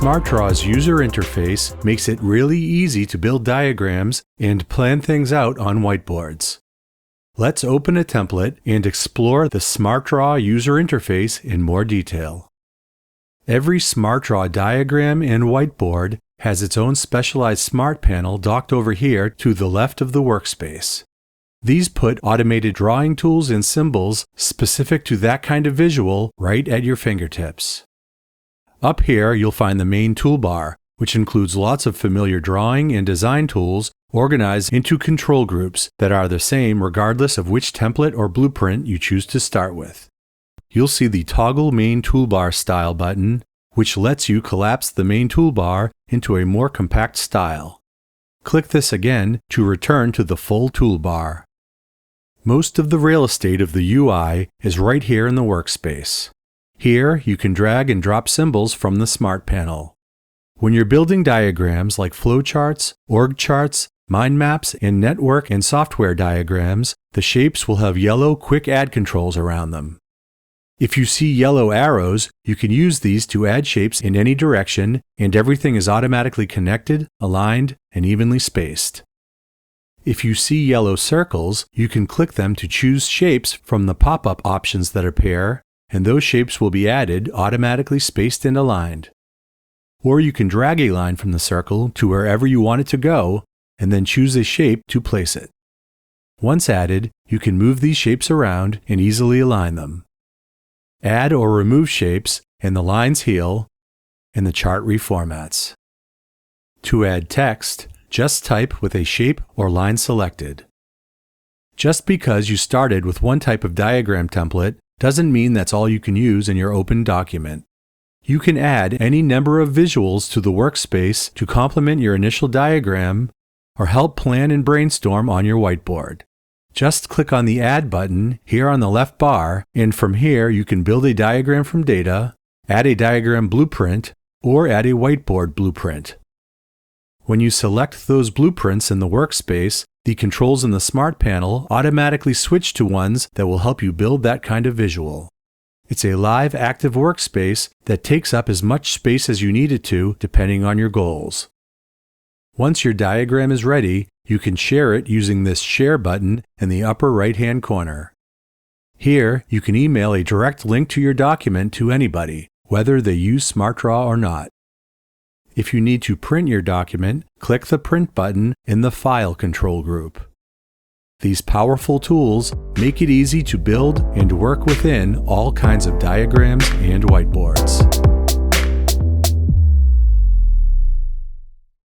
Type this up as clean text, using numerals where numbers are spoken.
SmartDraw's user interface makes it really easy to build diagrams and plan things out on whiteboards. Let's open a template and explore the SmartDraw user interface in more detail. Every SmartDraw diagram and whiteboard has its own specialized SmartPanel docked over here to the left of the workspace. These put automated drawing tools and symbols specific to that kind of visual right at your fingertips. Up here, you'll find the main toolbar, which includes lots of familiar drawing and design tools organized into control groups that are the same regardless of which template or blueprint you choose to start with. You'll see the Toggle Main Toolbar Style button, which lets you collapse the main toolbar into a more compact style. Click this again to return to the full toolbar. Most of the real estate of the UI is right here in the workspace. Here, you can drag and drop symbols from the SmartPanel. When you're building diagrams like flowcharts, org charts, mind maps, and network and software diagrams, the shapes will have yellow quick add controls around them. If you see yellow arrows, you can use these to add shapes in any direction, and everything is automatically connected, aligned, and evenly spaced. If you see yellow circles, you can click them to choose shapes from the pop-up options that appear, and those shapes will be added, automatically spaced and aligned. Or you can drag a line from the circle to wherever you want it to go, and then choose a shape to place it. Once added, you can move these shapes around and easily align them. Add or remove shapes, and the lines heal, and the chart reformats. To add text, just type with a shape or line selected. Just because you started with one type of diagram template doesn't mean that's all you can use in your open document. You can add any number of visuals to the workspace to complement your initial diagram or help plan and brainstorm on your whiteboard. Just click on the Add button here on the left bar, and from here you can build a diagram from data, add a diagram blueprint, or add a whiteboard blueprint. When you select those blueprints in the workspace, the controls in the SmartPanel automatically switch to ones that will help you build that kind of visual. It's a live, active workspace that takes up as much space as you need it to, depending on your goals. Once your diagram is ready, you can share it using this Share button in the upper right-hand corner. Here, you can email a direct link to your document to anybody, whether they use SmartDraw or not. If you need to print your document, click the Print button in the File control group. These powerful tools make it easy to build and work within all kinds of diagrams and whiteboards.